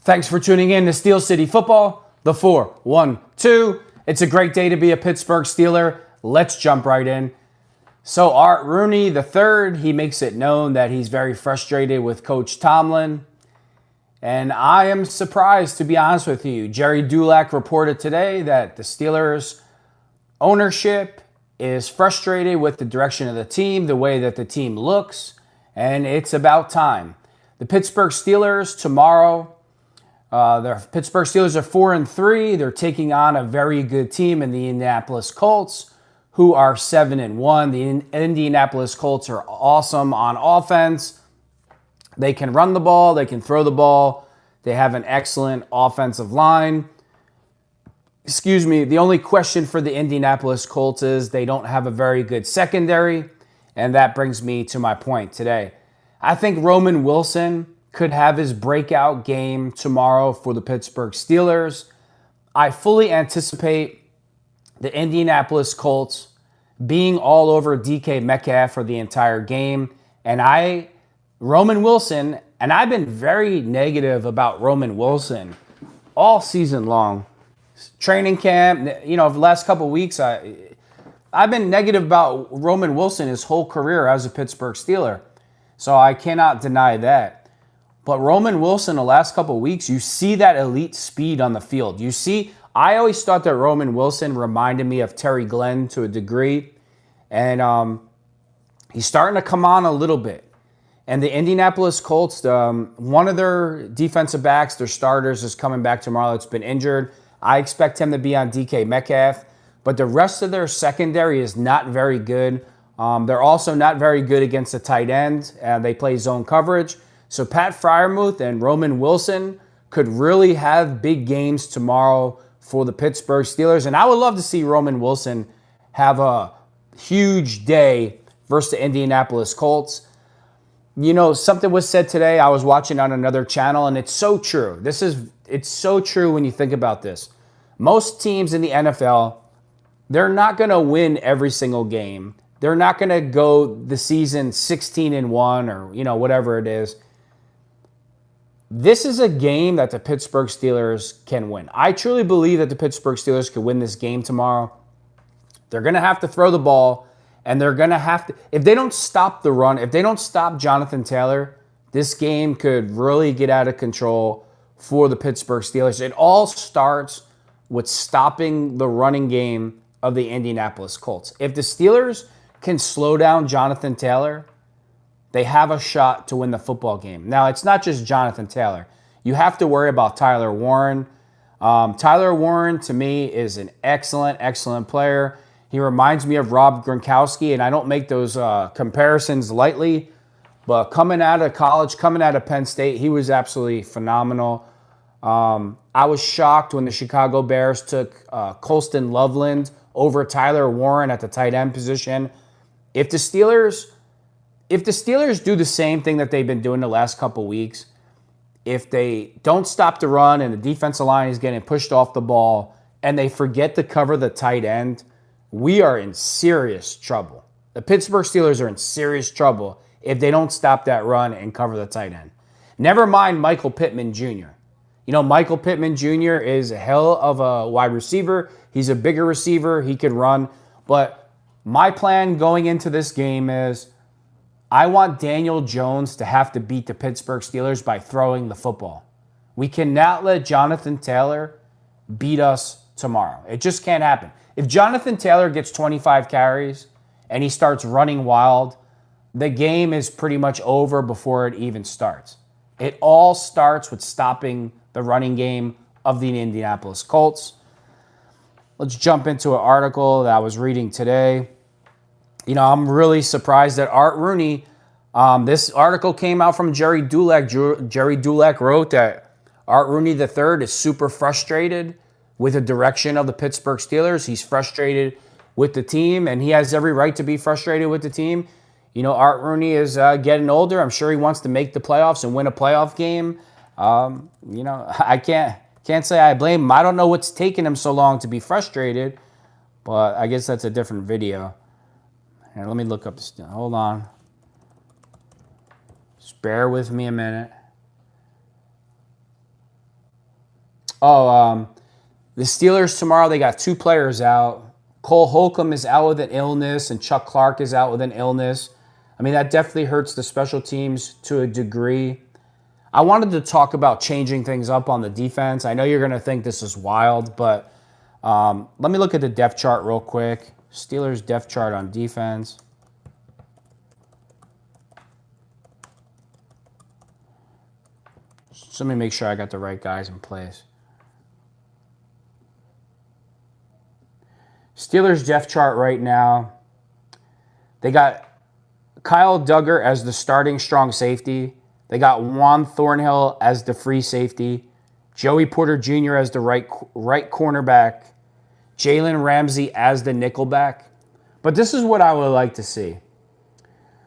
Thanks for tuning in to Steel City Football, the 4-1-2. It's a great day to be a Pittsburgh Steeler. Let's jump right in. So Art Rooney III, he makes it known that he's very frustrated with Coach Tomlin. And I am surprised, to be honest with you. Jerry Dulac reported today that the Steelers ownership is frustrated with the direction of the team, the way that the team looks, and it's about time. The Pittsburgh Steelers tomorrow, the Pittsburgh Steelers are 4-3. They're taking on a very good team in the Indianapolis Colts, who are 7-1. The Indianapolis Colts are awesome on offense. They can run the ball. They can throw the ball. They have an excellent offensive line. The only question for the Indianapolis Colts is they don't have a very good secondary, and that brings me to my point today. I think Roman Wilson could have his breakout game tomorrow for the Pittsburgh Steelers. I fully anticipate the Indianapolis Colts being all over DK Metcalf for the entire game. And Roman Wilson, and I've been very negative about Roman Wilson all season long. Training camp, the last couple of weeks, I've been negative about Roman Wilson his whole career as a Pittsburgh Steeler. So I cannot deny that. But Roman Wilson, the last couple of weeks, you see that elite speed on the field. I always thought that Roman Wilson reminded me of Terry Glenn to a degree. And he's starting to come on a little bit. And the Indianapolis Colts, one of their defensive backs, their starters, is coming back tomorrow. It's been injured. I expect him to be on DK Metcalf. But the rest of their secondary is not very good. They're also not very good against the tight end. They play zone coverage. So Pat Freiermuth and Roman Wilson could really have big games tomorrow for the Pittsburgh Steelers. And I would love to see Roman Wilson have a huge day versus the Indianapolis Colts. Something was said today. I was watching on another channel, and it's so true. It's so true when you think about this. Most teams in the NFL, they're not going to win every single game. They're not going to go the season 16-1 or, whatever it is. This is a game that the Pittsburgh Steelers can win. I truly believe that the Pittsburgh Steelers could win this game tomorrow. They're going to have to throw the ball, and they're going to have to, if they don't stop the run, if they don't stop Jonathan Taylor, this game could really get out of control for the Pittsburgh Steelers. It all starts with stopping the running game of the Indianapolis Colts. If the Steelers can slow down Jonathan Taylor, they have a shot to win the football game. Now, it's not just Jonathan Taylor. You have to worry about Tyler Warren. Tyler Warren, to me, is an excellent, excellent player. He reminds me of Rob Gronkowski, and I don't make those comparisons lightly. But coming out of college, coming out of Penn State, he was absolutely phenomenal. I was shocked when the Chicago Bears took Colston Loveland over Tyler Warren at the tight end position. If the Steelers do the same thing that they've been doing the last couple weeks, if they don't stop the run and the defensive line is getting pushed off the ball and they forget to cover the tight end, we are in serious trouble. The Pittsburgh Steelers are in serious trouble if they don't stop that run and cover the tight end. Never mind Michael Pittman Jr. Michael Pittman Jr. is a hell of a wide receiver. He's a bigger receiver. He could run. But my plan going into this game is I want Daniel Jones to have to beat the Pittsburgh Steelers by throwing the football. We cannot let Jonathan Taylor beat us tomorrow. It just can't happen. If Jonathan Taylor gets 25 carries and he starts running wild, the game is pretty much over before it even starts. It all starts with stopping the running game of the Indianapolis Colts. Let's jump into an article that I was reading today. I'm really surprised that Art Rooney, this article came out from Jerry Dulac. Jerry Dulac wrote that Art Rooney III is super frustrated with the direction of the Pittsburgh Steelers. He's frustrated with the team, and he has every right to be frustrated with the team. Art Rooney is getting older. I'm sure he wants to make the playoffs and win a playoff game. I can't say I blame him. I don't know what's taking him so long to be frustrated, but I guess that's a different video. Here, let me look up this. Hold on. Just bear with me a minute. Oh, the Steelers tomorrow, they got 2 players out. Cole Holcomb is out with an illness, and Chuck Clark is out with an illness. I mean, that definitely hurts the special teams to a degree. I wanted to talk about changing things up on the defense. I know you're going to think this is wild, but let me look at the depth chart real quick. Steelers depth chart on defense. So let me make sure I got the right guys in place. Steelers depth chart right now, they got Kyle Duggar as the starting strong safety. They got Juan Thornhill as the free safety. Joey Porter Jr. as the right cornerback. Jalen Ramsey as the nickelback. But this is what I would like to see.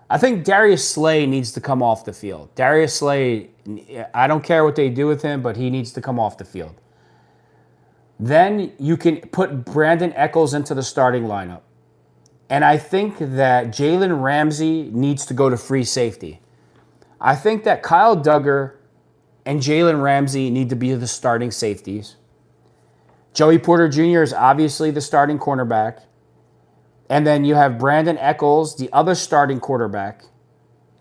I think Darius Slay needs to come off the field. Darius Slay, I don't care what they do with him, but he needs to come off the field. Then you can put Brandon Echols into the starting lineup. And I think that Jalen Ramsey needs to go to free safety. I think that Kyle Duggar and Jalen Ramsey need to be the starting safeties. Joey Porter Jr. is obviously the starting cornerback. And then you have Brandon Echols, the other starting quarterback.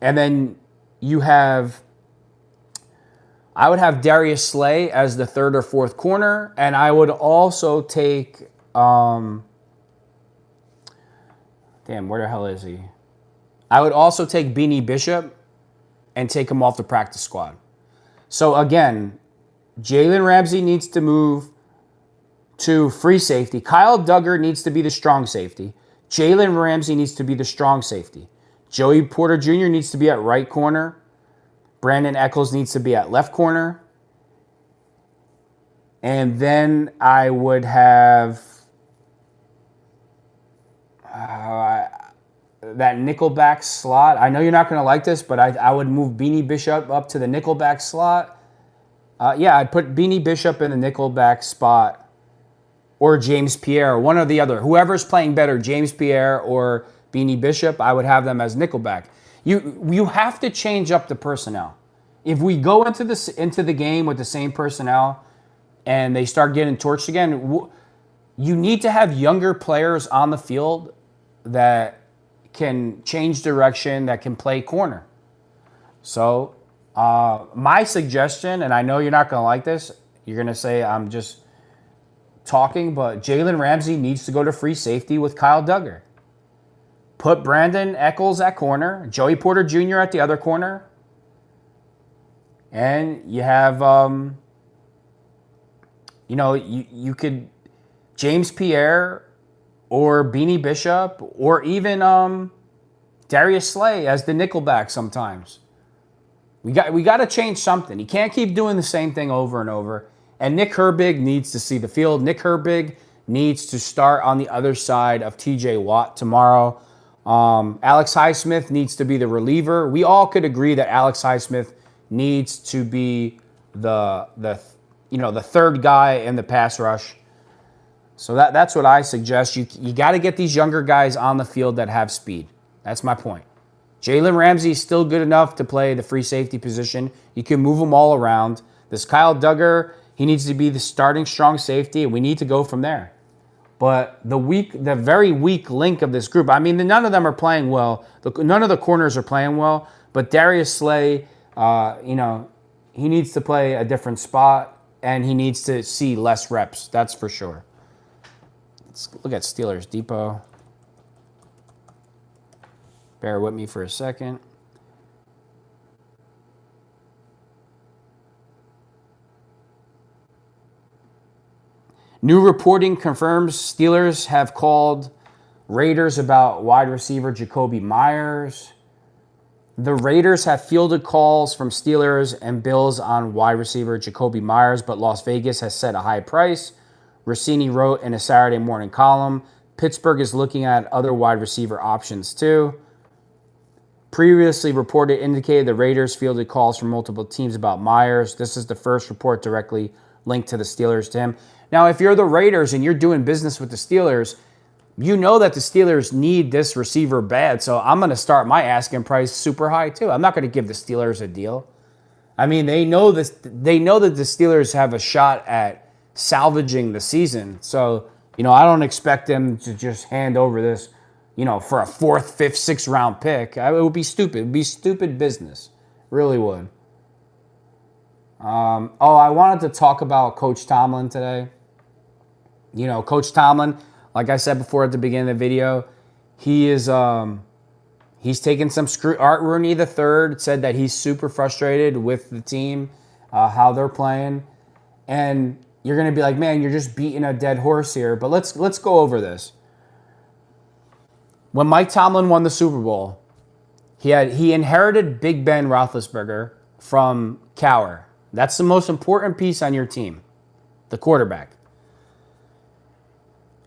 And then you have, I would have Darius Slay as the third or fourth corner. And I would also take, damn, where the hell is he? I would also take Beanie Bishop and take him off the practice squad. So again, Jalen Ramsey needs to move to free safety. Kyle Duggar needs to be the strong safety. Jalen Ramsey needs to be the strong safety. Joey Porter Jr. needs to be at right corner. Brandon Echols needs to be at left corner. And then I would have that nickelback slot. I know you're not going to like this, but I would move Beanie Bishop up to the nickelback slot. I'd put Beanie Bishop in the nickelback spot. Or James Pierre, one or the other. Whoever's playing better, James Pierre or Beanie Bishop, I would have them as nickelback. You have to change up the personnel. If we go into the game with the same personnel and they start getting torched again, you need to have younger players on the field that can change direction, that can play corner. So my suggestion, and I know you're not going to like this, you're going to say I'm just talking, but Jalen Ramsey needs to go to free safety with Kyle Duggar. Put Brandon Echols at corner, Joey Porter Jr. at the other corner, and you have, you could James Pierre or Beanie Bishop or even Darius Slay as the nickelback sometimes. We got to change something. You can't keep doing the same thing over and over. And Nick Herbig needs to see the field. Nick Herbig needs to start on the other side of TJ Watt tomorrow. Alex Highsmith needs to be the reliever. We all could agree that Alex Highsmith needs to be the third guy in the pass rush. So that's what I suggest. You got to get these younger guys on the field that have speed. That's my point. Jalen Ramsey is still good enough to play the free safety position. You can move them all around. This Kyle Duggar, he needs to be the starting strong safety, and we need to go from there. But the very weak link of this group, I mean, none of them are playing well. None of the corners are playing well. But Darius Slay, he needs to play a different spot, and he needs to see less reps. That's for sure. Let's look at Steelers Depot. Bear with me for a second. New reporting confirms Steelers have called Raiders about wide receiver Jacoby Myers. The Raiders have fielded calls from Steelers and Bills on wide receiver Jacoby Myers, but Las Vegas has set a high price. Rossini wrote in a Saturday morning column, Pittsburgh is looking at other wide receiver options too. Previously reported indicated the Raiders fielded calls from multiple teams about Myers. This is the first report directly linked to the Steelers to him. Now, if you're the Raiders and you're doing business with the Steelers, you know that the Steelers need this receiver bad, so I'm going to start my asking price super high too. I'm not going to give the Steelers a deal. I mean, they know that the Steelers have a shot at salvaging the season. So, I don't expect them to just hand over this, for a 4th, 5th, 6th round pick. It would be stupid. It would be stupid business. Really would. I wanted to talk about Coach Tomlin today. Coach Tomlin, like I said before at the beginning of the video, he is he's taken some screw. Art Rooney III said that he's super frustrated with the team, how they're playing, and you're gonna be like, man, you're just beating a dead horse here. But let's go over this. When Mike Tomlin won the Super Bowl, he inherited Big Ben Roethlisberger from Cowher. That's the most important piece on your team, the quarterback.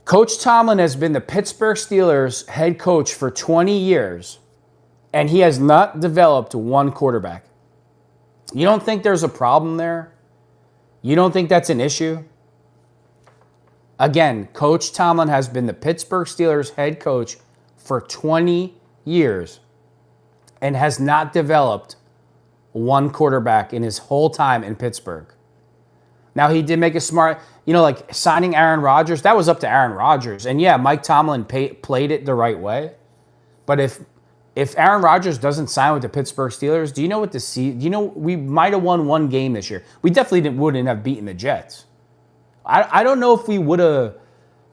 Coach Tomlin has been the Pittsburgh Steelers head coach for 20 years, and he has not developed one quarterback. You don't think there's a problem there? You don't think that's an issue? Again, Coach Tomlin has been the Pittsburgh Steelers head coach for 20 years and has not developed one quarterback in his whole time in Pittsburgh. Now, he did make a smart, like signing Aaron Rodgers, that was up to Aaron Rodgers. And yeah, Mike Tomlin played it the right way. But if Aaron Rodgers doesn't sign with the Pittsburgh Steelers, do you know what we might have won one game this year. We definitely wouldn't have beaten the Jets. I don't know if we would have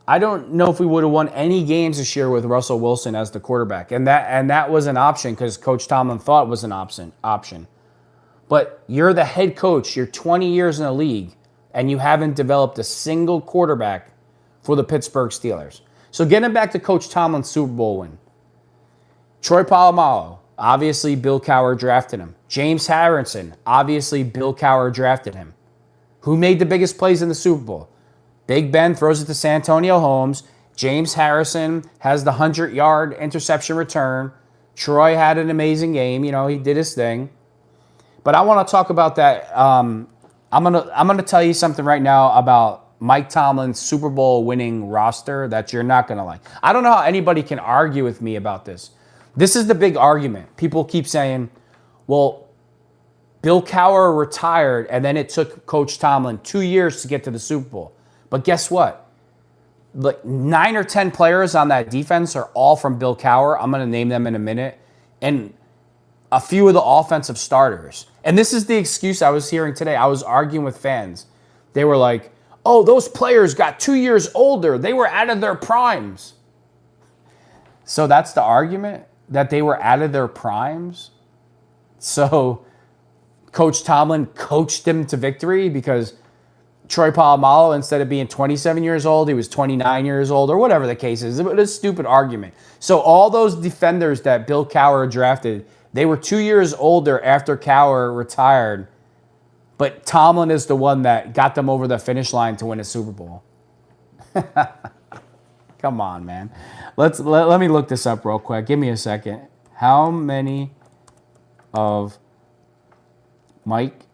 won any games this year with Russell Wilson as the quarterback. And that was an option because Coach Tomlin thought it was an option. But you're the head coach, you're 20 years in the league, and you haven't developed a single quarterback for the Pittsburgh Steelers. So getting back to Coach Tomlin's Super Bowl win. Troy Polamalu, obviously Bill Cowher drafted him. James Harrison, obviously Bill Cowher drafted him. Who made the biggest plays in the Super Bowl? Big Ben throws it to Santonio Holmes. James Harrison has the 100-yard interception return. Troy had an amazing game. He did his thing. But I want to talk about that. I'm gonna tell you something right now about Mike Tomlin's Super Bowl winning roster that you're not gonna like. I don't know how anybody can argue with me about this. This is the big argument. People keep saying, well, Bill Cowher retired, and then it took Coach Tomlin 2 years to get to the Super Bowl. But guess what? Like 9 or 10 players on that defense are all from Bill Cowher. I'm going to name them in a minute. And a few of the offensive starters. And this is the excuse I was hearing today. I was arguing with fans. They were like, oh, those players got 2 years older. They were out of their primes. So that's the argument, that they were out of their primes? So Coach Tomlin coached them to victory because Troy Polamalu, instead of being 27 years old, he was 29 years old, or whatever the case is. It was a stupid argument. So all those defenders that Bill Cowher drafted, they were 2 years older after Cowher retired, but Tomlin is the one that got them over the finish line to win a Super Bowl. Come on, man. Let me look this up real quick. Give me a second. How many of Mike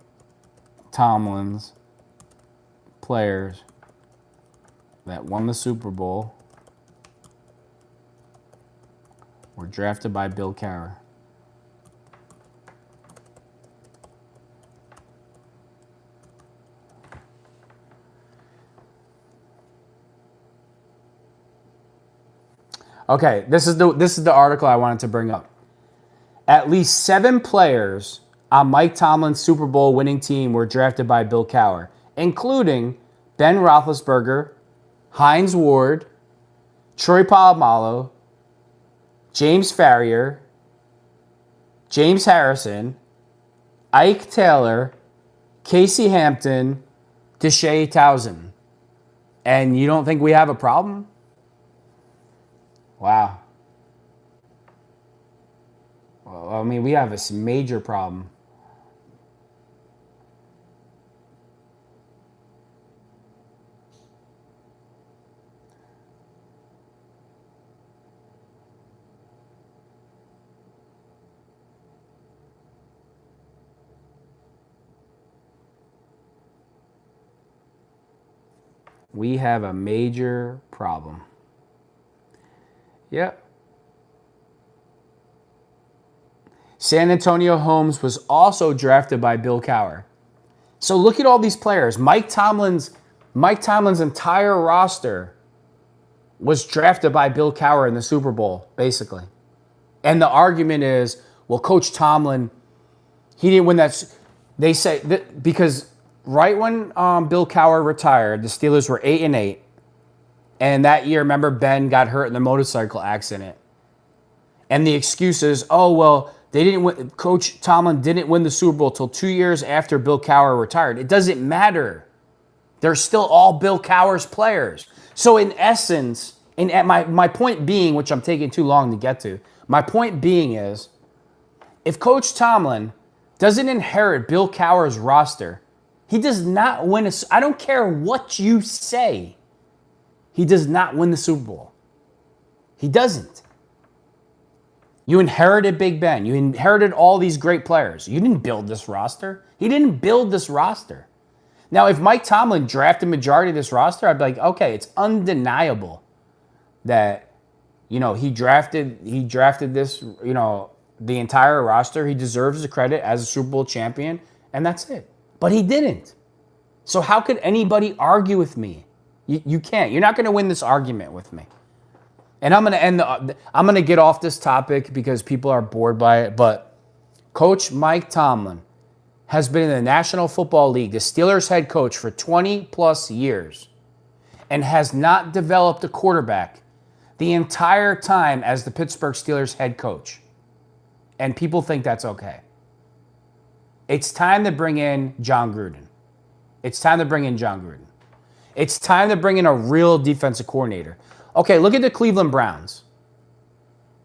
Tomlin's players that won the Super Bowl were drafted by Bill Cowher? Okay, this is the article I wanted to bring up. At least 7 players on Mike Tomlin's Super Bowl winning team were drafted by Bill Cowher, including Ben Roethlisberger, Hines Ward, Troy Polamalu, James Farrior, James Harrison, Ike Taylor, Casey Hampton, Deshae Townsend. And you don't think we have a problem? Wow. Well, I mean, we have a major problem. We have a major problem. Yep. San Antonio Holmes was also drafted by Bill Cowher. So look at all these players. Mike Tomlin's Mike Tomlin's entire roster was drafted by Bill Cowher in the Super Bowl, basically. And the argument is, well, Coach Tomlin, he didn't win that. They say that because right when Bill Cowher retired, the Steelers were 8-8. And that year, remember, Ben got hurt in the motorcycle accident. And the excuse is, oh, well, they didn't win. Coach Tomlin didn't win the Super Bowl till 2 years after Bill Cowher retired. It doesn't matter. They're still all Bill Cowher's players. So in essence, and at my point being, which I'm taking too long to get to, my point being is, if Coach Tomlin doesn't inherit Bill Cowher's roster, he does not win I don't care what you say. He does not win the Super Bowl. He doesn't. You inherited Big Ben. You inherited all these great players. You didn't build this roster. He didn't build this roster. Now, if Mike Tomlin drafted majority of this roster, I'd be like, okay, it's undeniable that, he drafted this, the entire roster. He deserves the credit as a Super Bowl champion, and that's it. But he didn't. So how could anybody argue with me? You can't. You're not going to win this argument with me. And I'm going to get off this topic because people are bored by it, but Coach Mike Tomlin has been in the National Football League, the Steelers head coach, for 20-plus years and has not developed a quarterback the entire time as the Pittsburgh Steelers head coach. And people think that's okay. It's time to bring in John Gruden. It's time to bring in a real defensive coordinator. Okay, look at the Cleveland Browns.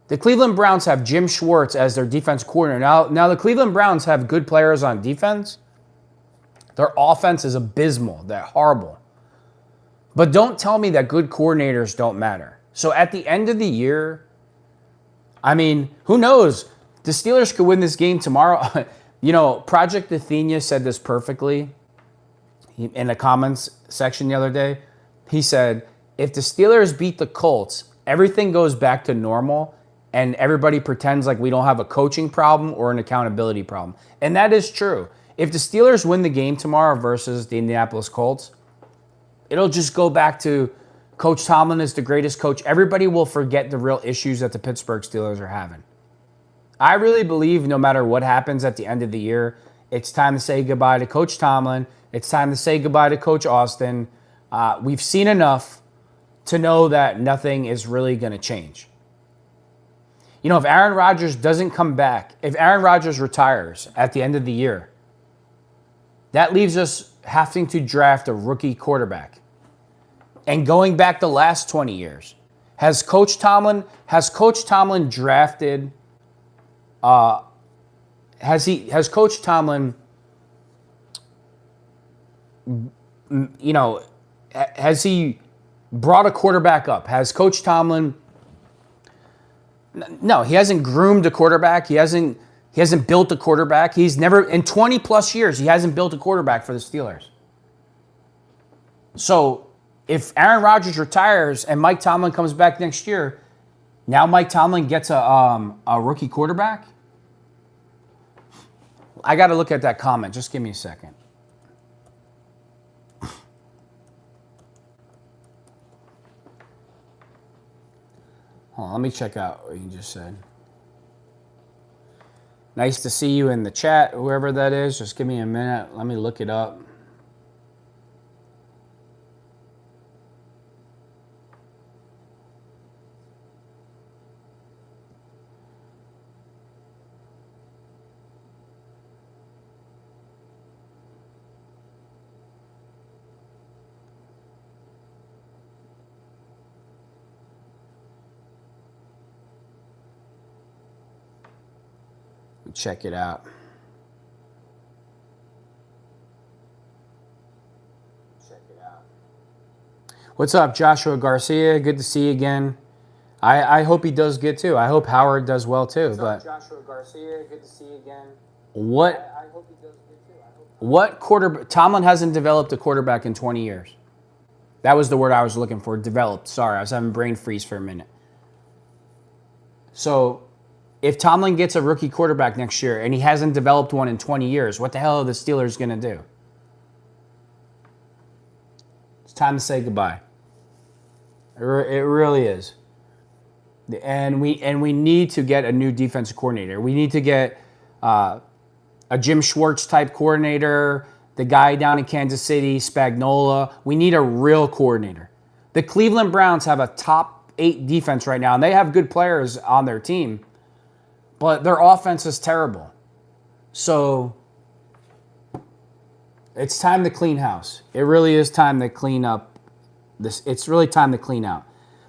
The Cleveland Browns have Jim Schwartz as their defense coordinator. Now the Cleveland Browns have good players on defense. Their offense is abysmal. They're horrible. But don't tell me that good coordinators don't matter. So at the end of the year, who knows? The Steelers could win this game tomorrow. Project Athenia said this perfectly in the comments section the other day. He said, if the Steelers beat the Colts, everything goes back to normal and everybody pretends like we don't have a coaching problem or an accountability problem. And that is true. If the Steelers win the game tomorrow versus the Indianapolis Colts, it'll just go back to Coach Tomlin is the greatest coach. Everybody will forget the real issues that the Pittsburgh Steelers are having. I really believe no matter what happens at the end of the year, it's time to say goodbye to Coach Tomlin. It's time to say goodbye to Coach Austin. We've seen enough to know that nothing is really going to change. If Aaron Rodgers doesn't come back, if Aaron Rodgers retires at the end of the year, that leaves us having to draft a rookie quarterback. And going back the last 20 years, has Coach Tomlin drafted, has Coach Tomlin, has he brought a quarterback up? Has Coach Tomlin... No, he hasn't groomed a quarterback. He hasn't built a quarterback. He's never, in 20 plus years, he hasn't built a quarterback for the Steelers. So if Aaron Rodgers retires and Mike Tomlin comes back next year, now Mike Tomlin gets a rookie quarterback? I got to look at that comment. Just give me a second. Hold on, let me check out what you just said. Nice to see you in the chat, whoever that is. Just give me a minute. Let me look it up. Check it out. What's up, Joshua Garcia? Good to see you again. I hope he does good too. I hope Howard does well too. What's up, Joshua Garcia? Good to see you again. I hope he does good too. What quarterback? Tomlin hasn't developed a quarterback in 20 years. That was the word I was looking for. Developed. Sorry, I was having brain freeze for a minute. So, if Tomlin gets a rookie quarterback next year and he hasn't developed one in 20 years, what the hell are the Steelers going to do? It's time to say goodbye. It really is. And we need to get a new defensive coordinator. We need to get a Jim Schwartz type coordinator, the guy down in Kansas City, Spagnuolo. We need a real coordinator. The Cleveland Browns have a top 8 defense right now, and they have good players on their team, but their offense is terrible. So it's time to clean house. It really is time to clean up this. It's really time to clean out.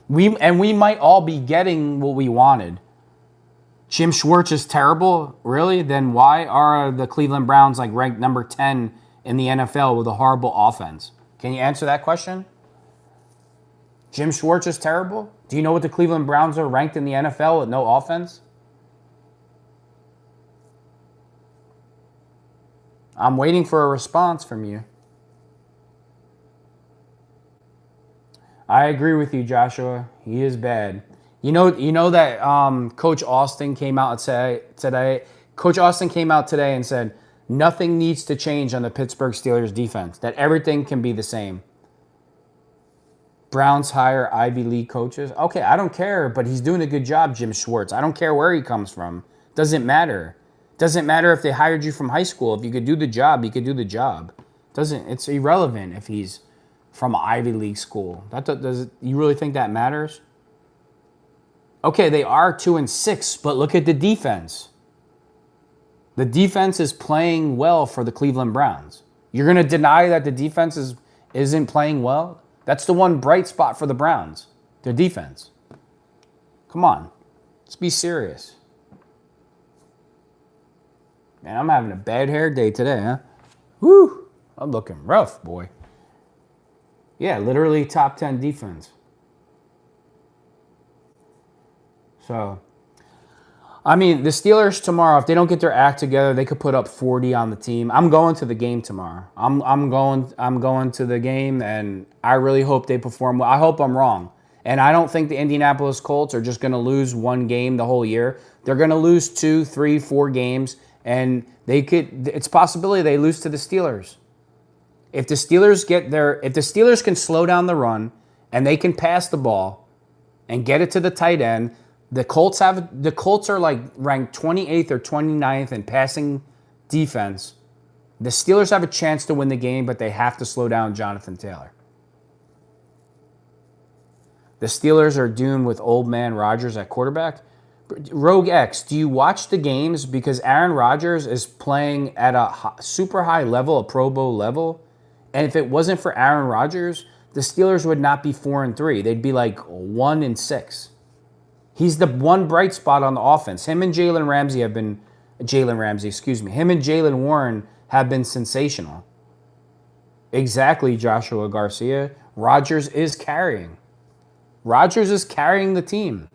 We might all be getting what we wanted. Jim Schwartz is terrible, really? Then why are the Cleveland Browns like ranked number 10 in the NFL with a horrible offense? Can you answer that question? Jim Schwartz is terrible? Do you know what the Cleveland Browns are ranked in the NFL with no offense? I'm waiting for a response from you. I agree with you, Joshua. He is bad. You know that Coach Austin came out today. Coach Austin came out today and said nothing needs to change on the Pittsburgh Steelers defense. That everything can be the same. Browns hire Ivy League coaches. Okay, I don't care, but he's doing a good job, Jim Schwartz. I don't care where he comes from. Doesn't matter. Doesn't matter if they hired you from high school. If you could do the job, you could do the job. It's irrelevant if he's from an Ivy League school. You really think that matters? Okay, they are 2-6, but look at the defense. The defense is playing well for the Cleveland Browns. You're going to deny that the defense isn't playing well? That's the one bright spot for the Browns, their defense. Come on, let's be serious. Man, I'm having a bad hair day today, huh? Woo, I'm looking rough, boy. Yeah, literally top 10 defense. So, I mean, the Steelers tomorrow, if they don't get their act together, they could put up 40 on the team. I'm going to the game tomorrow. I'm going to the game, and I really hope they perform well. I hope I'm wrong. And I don't think the Indianapolis Colts are just going to lose one game the whole year. They're going to lose 2, 3, 4 games, and it's a possibility they lose to the Steelers. If the Steelers can slow down the run and they can pass the ball and get it to the tight end, the Colts are like ranked 28th or 29th in passing defense. The Steelers have a chance to win the game, but they have to slow down Jonathan Taylor. The Steelers are doomed with old man Rodgers at quarterback. Rogue X, do you watch the games? Because Aaron Rodgers is playing at a super high level, a Pro Bowl level. And if it wasn't for Aaron Rodgers, the Steelers would not be 4-3. They'd be like 1-6. He's the one bright spot on the offense. Him and Jalen Warren have been sensational. Exactly, Joshua Garcia. Rodgers is carrying. Rodgers is carrying the team.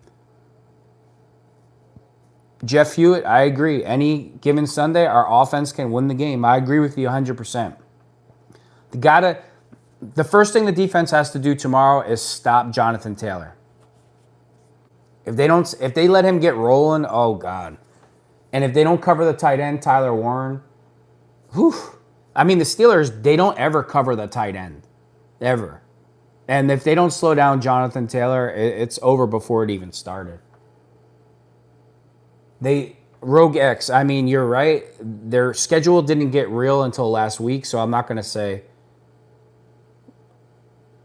Jeff Hewitt, I agree. Any given Sunday, our offense can win the game. I agree with you 100%. The first thing the defense has to do tomorrow is stop Jonathan Taylor. If they let him get rolling, oh God. And if they don't cover the tight end, Tyler Warren, whew. I mean, the Steelers, they don't ever cover the tight end. Ever. And if they don't slow down Jonathan Taylor, it's over before it even started. Rogue X, I mean, you're right. Their schedule didn't get real until last week, so I'm not going to say.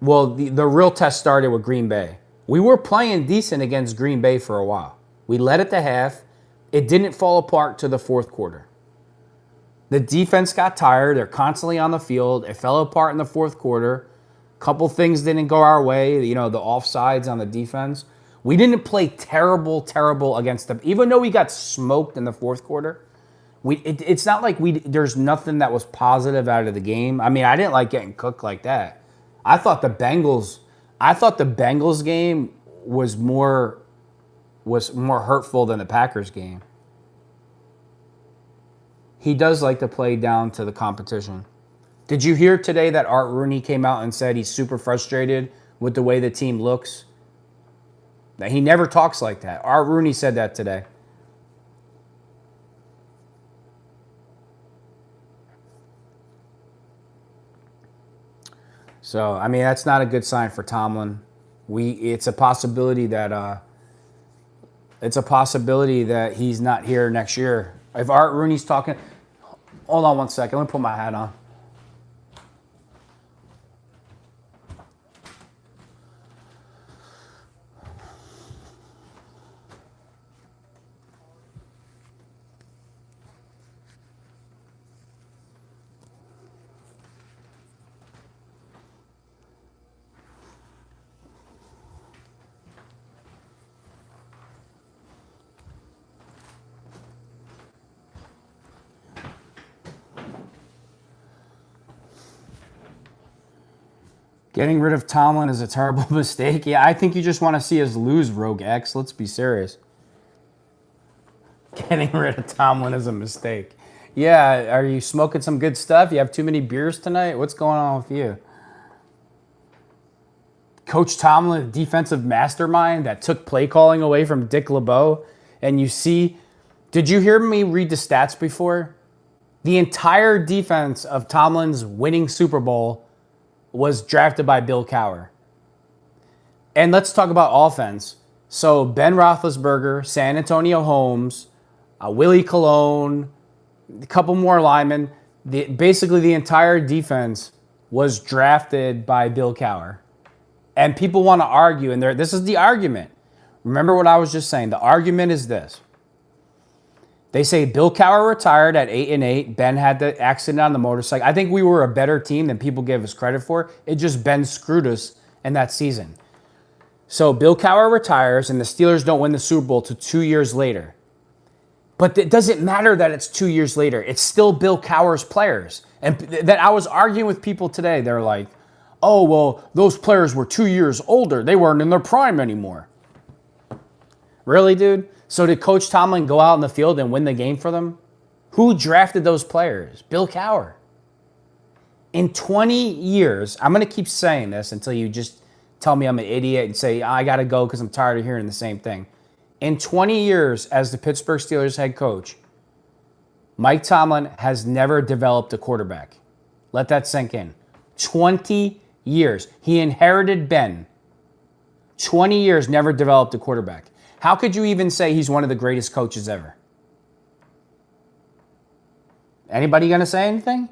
Well, the real test started with Green Bay. We were playing decent against Green Bay for a while. We led at the half. It didn't fall apart to the fourth quarter. The defense got tired. They're constantly on the field. It fell apart in the fourth quarter. Couple things didn't go our way. The offsides on the defense. We didn't play terrible against them. Even though we got smoked in the fourth quarter, it's not like there's nothing that was positive out of the game. I mean, I didn't like getting cooked like that. I thought the Bengals game was more hurtful than the Packers game. He does like to play down to the competition. Did you hear today that Art Rooney came out and said he's super frustrated with the way the team looks? That he never talks like that. Art Rooney said that today. So, I mean, that's not a good sign for Tomlin. It's a possibility that he's not here next year. If Art Rooney's talking, hold on one second. Let me put my hat on. Getting rid of Tomlin is a terrible mistake. Yeah, I think you just want to see us lose, Rogue X. Let's be serious. Getting rid of Tomlin is a mistake. Yeah, are you smoking some good stuff? You have too many beers tonight? What's going on with you? Coach Tomlin, defensive mastermind that took play calling away from Dick LeBeau. And you see, did you hear me read the stats before? The entire defense of Tomlin's winning Super Bowl was drafted by Bill Cowher. And let's talk about offense. So Ben Roethlisberger, San Antonio Holmes, Willie Colon, a couple more linemen. Basically, the entire defense was drafted by Bill Cowher. And people want to argue, and this is the argument. Remember what I was just saying. The argument is this. They say Bill Cowher retired at 8-8. Ben had the accident on the motorcycle. I think we were a better team than people give us credit for. It just Ben screwed us in that season. So Bill Cowher retires, and the Steelers don't win the Super Bowl till 2 years later. But it doesn't matter that it's 2 years later. It's still Bill Cowher's players. And that I was arguing with people today. They're like, oh, well, those players were 2 years older. They weren't in their prime anymore. Really, dude? So did Coach Tomlin go out in the field and win the game for them? Who drafted those players? Bill Cowher. In 20 years, I'm going to keep saying this until you just tell me I'm an idiot and say, I got to go because I'm tired of hearing the same thing. In 20 years as the Pittsburgh Steelers head coach, Mike Tomlin has never developed a quarterback. Let that sink in. 20 years. He inherited Ben. 20 years, never developed a quarterback. How could you even say he's one of the greatest coaches ever? Anybody going to say anything?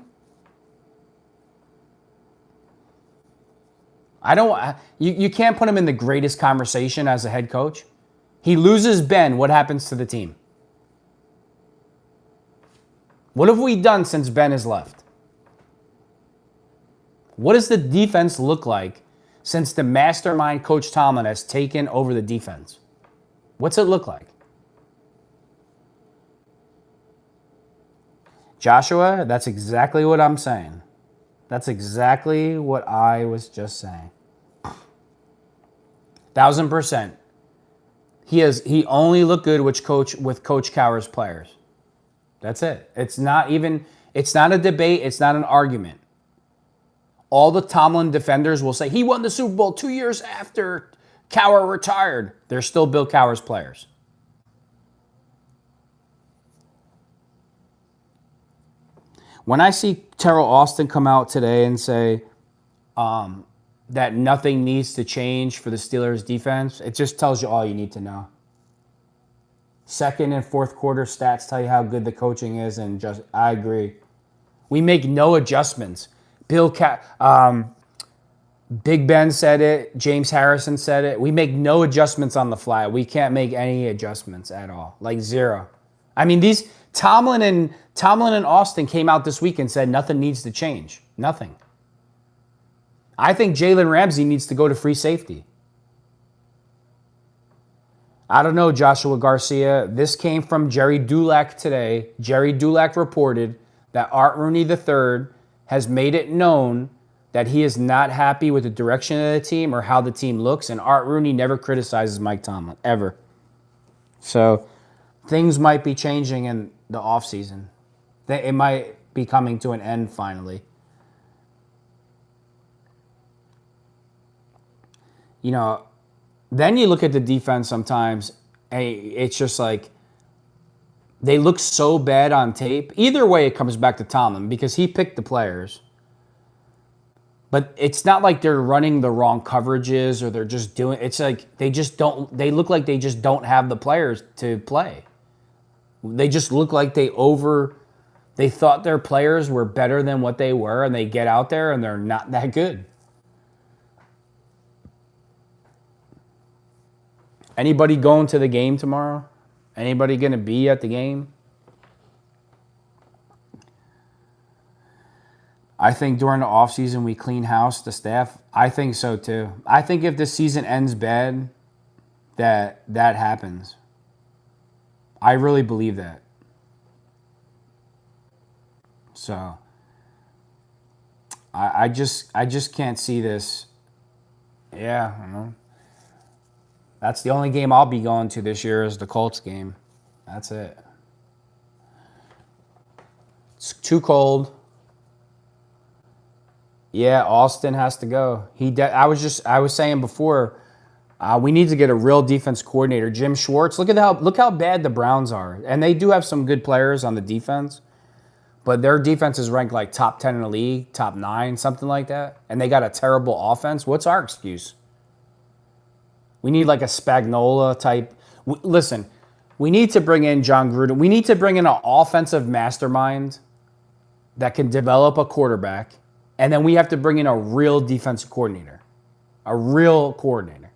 You can't put him in the greatest conversation as a head coach. He loses Ben, what happens to the team? What have we done since Ben has left? What does the defense look like since the mastermind Coach Tomlin has taken over the defense? What's it look like? Joshua, that's exactly what I'm saying. That's exactly what I was just saying. 1000%. He only looked good with Coach Cowher's players. That's it. It's not a debate, it's not an argument. All the Tomlin defenders will say he won the Super Bowl 2 years after Cowher retired. They're still Bill Cowher's players. When I see Terrell Austin come out today and say that nothing needs to change for the Steelers defense, it just tells you all you need to know. Second and fourth quarter stats tell you how good the coaching is, and I agree. We make no adjustments. Big Ben said it. James Harrison said it. We make no adjustments on the fly. We can't make any adjustments at all. Like zero. I mean, Tomlin and Austin came out this week and said nothing needs to change. Nothing. I think Jalen Ramsey needs to go to free safety. I don't know, Joshua Garcia. This came from Jerry Dulac today. Jerry Dulac reported that Art Rooney III has made it known that he is not happy with the direction of the team or how the team looks, and Art Rooney never criticizes Mike Tomlin, ever. So things might be changing in the offseason. It might be coming to an end finally. You know, then you look at the defense sometimes, and it's just like they look so bad on tape. Either way, it comes back to Tomlin because he picked the players. But it's not like they're running the wrong coverages or they're just doing. It's like they just don't. They look like they just don't have the players to play. They just look like They thought their players were better than what they were, and they get out there and they're not that good. Anybody going to the game tomorrow? Anybody going to be at the game? I think during the offseason we clean house, the staff. I think so too. I think if the season ends bad, that happens. I really believe that. So I just can't see this. Yeah, I know. That's the only game I'll be going to this year is the Colts game. That's it. It's too cold. Yeah, Austin has to go. I was saying before, we need to get a real defense coordinator. Jim Schwartz. Look how bad the Browns are, and they do have some good players on the defense, but their defense is ranked like top 10 in the league, top 9, something like that, and they got a terrible offense. What's our excuse? We need like a Spagnuolo type. Listen, we need to bring in John Gruden. We need to bring in an offensive mastermind that can develop a quarterback. And then we have to bring in a real defensive coordinator. A real coordinator.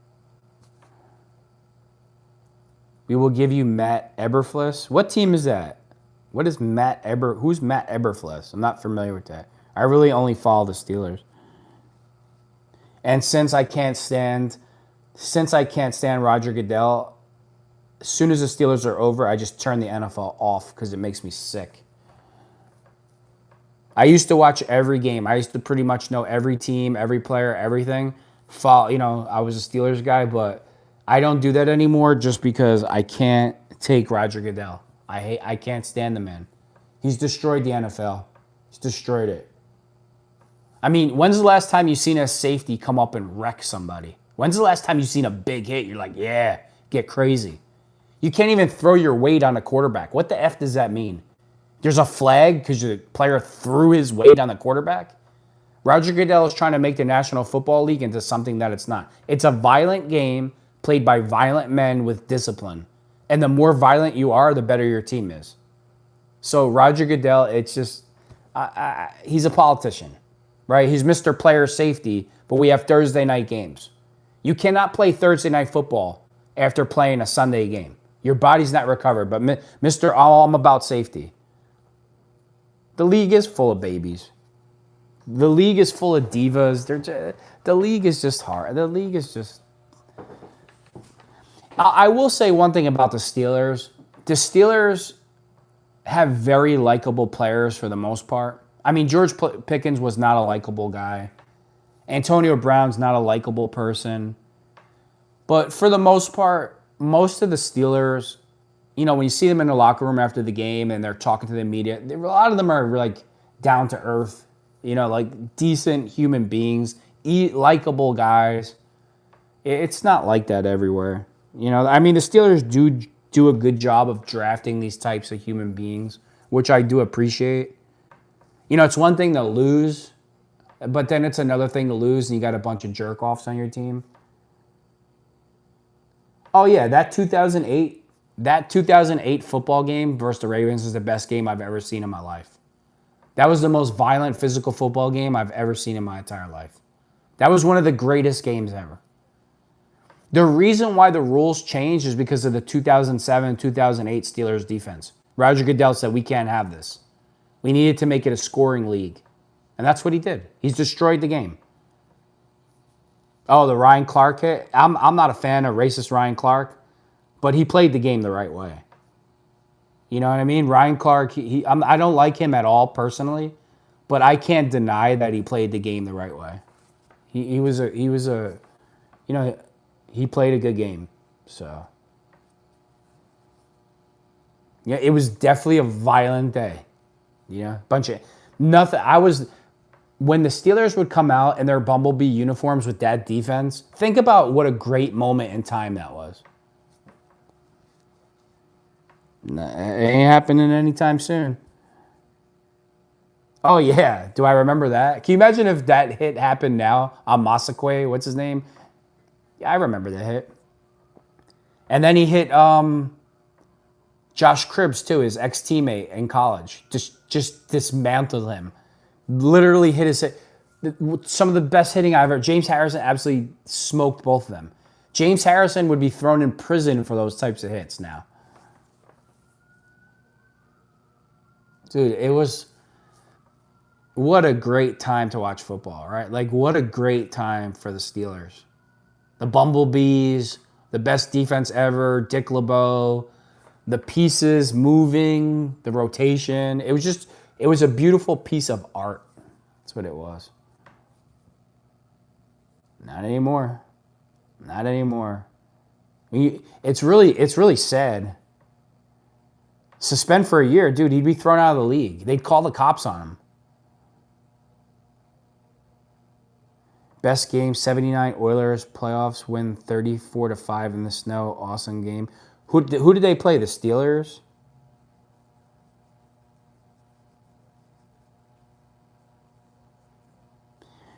We will give you Matt Eberflus. What team is that? What is who's Matt Eberflus? I'm not familiar with that. I really only follow the Steelers. And since I can't stand Roger Goodell, as soon as the Steelers are over, I just turn the NFL off because it makes me sick. I used to watch every game. I used to pretty much know every team, every player, everything. I was a Steelers guy, but I don't do that anymore just because I can't take Roger Goodell. I can't stand the man. He's destroyed the NFL. He's destroyed it. I mean, when's the last time you seen a safety come up and wreck somebody? When's the last time you seen a big hit? You're like, yeah, get crazy. You can't even throw your weight on a quarterback. What the F does that mean? There's a flag because the player threw his weight on the quarterback? Roger Goodell is trying to make the National Football League into something that it's not. It's a violent game played by violent men with discipline. And the more violent you are, the better your team is. So Roger Goodell, it's just, he's a politician, right? He's Mr. Player Safety, but we have Thursday night games. You cannot play Thursday night football after playing a Sunday game. Your body's not recovered, but Mr. I'm about safety. The league is full of babies. The league is full of divas. The league is just hard. The league is just... I will say one thing about the Steelers. The Steelers have very likable players for the most part. I mean, George Pickens was not a likable guy. Antonio Brown's not a likable person. But for the most part, most of the Steelers... when you see them in the locker room after the game and they're talking to the media, a lot of them are like down to earth, like decent human beings, likable guys. It's not like that everywhere. I mean, the Steelers do a good job of drafting these types of human beings, which I do appreciate. It's one thing to lose, but then it's another thing to lose and you got a bunch of jerk-offs on your team. Oh, yeah, that 2008 football game versus the Ravens is the best game I've ever seen in my life. That was the most violent physical football game I've ever seen in my entire life. That was one of the greatest games ever. The reason why the rules changed is because of the 2007-2008 Steelers defense. Roger Goodell said, we can't have this. We needed to make it a scoring league. And that's what he did. He's destroyed the game. Oh, the Ryan Clark hit? I'm not a fan of racist Ryan Clark. But he played the game the right way. You know what I mean? Ryan Clark, I don't like him at all personally, but I can't deny that he played the game the right way. He played a good game. So, yeah, it was definitely a violent day. When the Steelers would come out in their Bumblebee uniforms with that defense, think about what a great moment in time that was. It ain't happening anytime soon. Oh, yeah. Do I remember that? Can you imagine if that hit happened now on Masakwe? What's his name? Yeah, I remember the hit. And then he hit Josh Cribbs, too, his ex-teammate in college. Just dismantled him. Literally hit his hit. Some of the best hitting I've ever. James Harrison absolutely smoked both of them. James Harrison would be thrown in prison for those types of hits now. Dude, it was... What a great time to watch football, right? Like, what a great time for the Steelers. The Bumblebees, the best defense ever, Dick LeBeau, the pieces moving, the rotation. It was a beautiful piece of art. That's what it was. Not anymore. Not anymore. It's really sad. Suspend for a year, dude, he'd be thrown out of the league. They'd call the cops on him. Best game, 79 Oilers playoffs win 34-5 in the snow. Awesome game. Who did they play? The Steelers?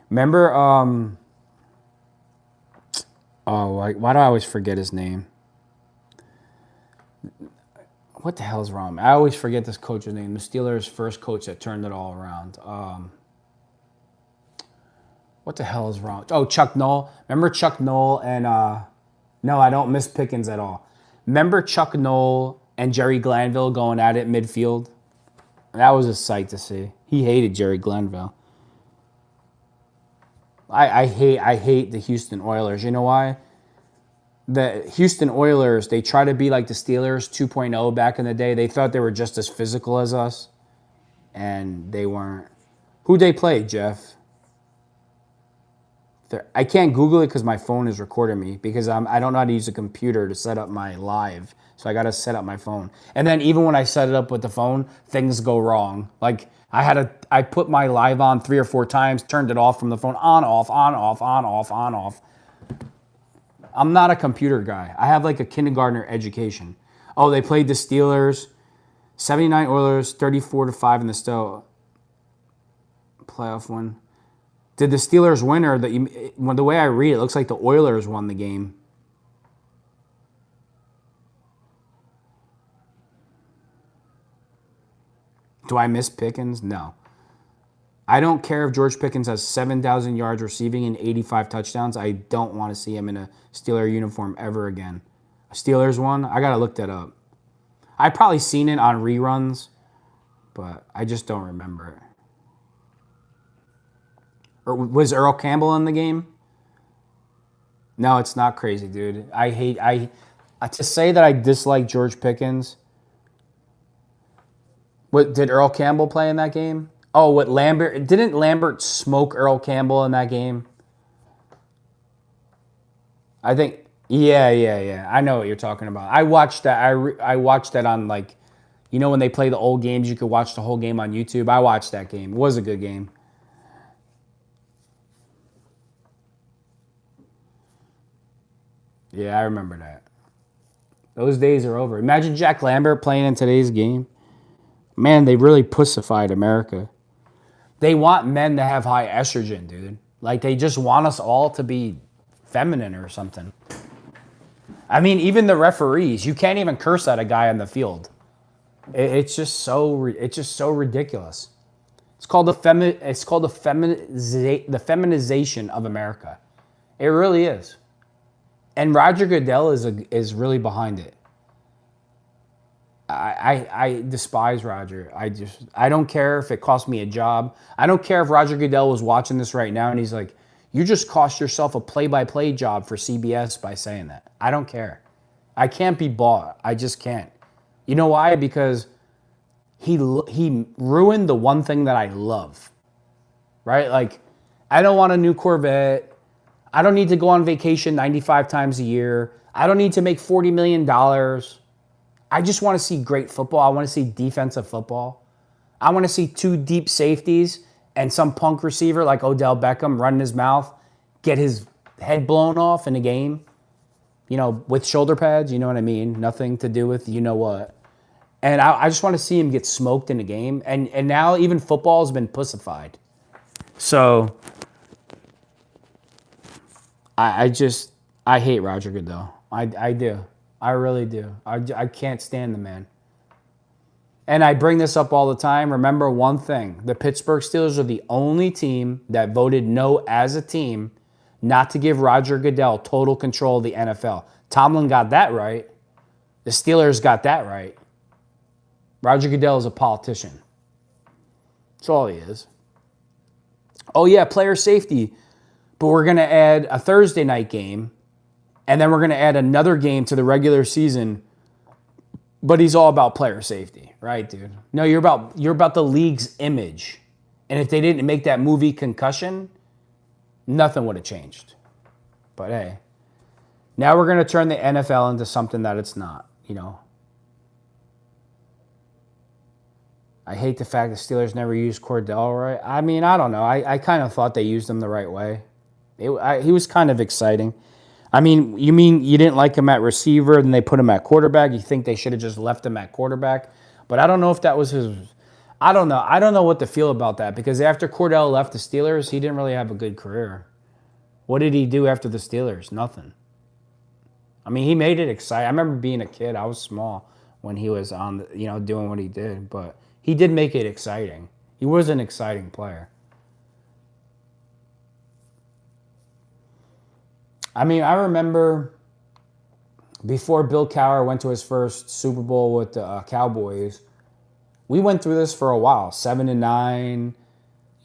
Remember, why do I always forget his name? What the hell's wrong? I always forget this coach's name. The Steelers' first coach that turned it all around. What the hell is wrong? Oh, Chuck Noll. Remember Chuck Noll and no, I don't miss Pickens at all. Remember Chuck Noll and Jerry Glanville going at it midfield? That was a sight to see. He hated Jerry Glanville. I hate the Houston Oilers. You know why? The Houston Oilers, they try to be like the Steelers 2.0 back in the day. They thought they were just as physical as us, and they weren't. Who'd they play, Jeff? I can't Google it because my phone is recording me because I don't know how to use a computer to set up my live. So I got to set up my phone. And then even when I set it up with the phone, things go wrong. Like I put my live on 3 or 4 times, turned it off from the phone, on, off, on, off, on, off, on, off. I'm not a computer guy. I have like a kindergartner education. Oh, they played the Steelers, 79 Oilers, 34-5 in the snow. Playoff win. Did the Steelers win, or the way I read it, looks like the Oilers won the game. Do I miss Pickens? No. I don't care if George Pickens has 7,000 yards receiving and 85 touchdowns. I don't want to see him in a Steeler uniform ever again. A Steelers one? I got to look that up. I've probably seen it on reruns, but I just don't remember it. Or was Earl Campbell in the game? No, it's not crazy, dude. To say that I dislike George Pickens. What did Earl Campbell play in that game? Oh, didn't Lambert smoke Earl Campbell in that game? I think yeah. I know what you're talking about. I watched that. I watched that on when they play the old games, you could watch the whole game on YouTube. I watched that game. It was a good game. Yeah, I remember that. Those days are over. Imagine Jack Lambert playing in today's game. Man, they really pussified America. They want men to have high estrogen, dude. Like, they just want us all to be feminine or something. I mean, even the referees, you can't even curse at a guy on the field. It's just so ridiculous. It's called the feminization of America. It really is. And Roger Goodell is really behind it. I despise Roger. I don't care if it cost me a job. I don't care if Roger Goodell was watching this right now and he's like, you just cost yourself a play-by-play job for CBS by saying that. I don't care. I can't be bought. I just can't. You know why? Because he ruined the one thing that I love. Right? Like, I don't want a new Corvette. I don't need to go on vacation 95 times a year. I don't need to make $40 million. I just want to see great football. I want to see defensive football. I want to see 2 deep safeties and some punk receiver like Odell Beckham running his mouth, get his head blown off in a game, with shoulder pads, you know what I mean? Nothing to do with you know what. And I just want to see him get smoked in the game. And now even football has been pussified. So I hate Roger Goodell. I do. I really do. I can't stand the man. And I bring this up all the time. Remember one thing. The Pittsburgh Steelers are the only team that voted no as a team not to give Roger Goodell total control of the NFL. Tomlin got that right. The Steelers got that right. Roger Goodell is a politician. That's all he is. Oh, yeah, player safety. But we're going to add a Thursday night game, and then we're going to add another game to the regular season. But he's all about player safety, right, dude? No, you're about the league's image. And if they didn't make that movie Concussion, nothing would have changed. But hey, now we're going to turn the NFL into something that it's not, you know. I hate the fact the Steelers never used Cordell right. I mean, I don't know. I kind of thought they used him the right way. He was kind of exciting. I mean you didn't like him at receiver, then they put him at quarterback? You think they should have just left him at quarterback? But I don't know if that was his... I don't know. I don't know what to feel about that because after Cordell left the Steelers, he didn't really have a good career. What did he do after the Steelers? Nothing. I mean, he made it exciting. I remember being a kid. I was small when he was on, doing what he did. But he did make it exciting. He was an exciting player. I mean, I remember before Bill Cowher went to his first Super Bowl with the Cowboys, we went through this for a while. 7-9,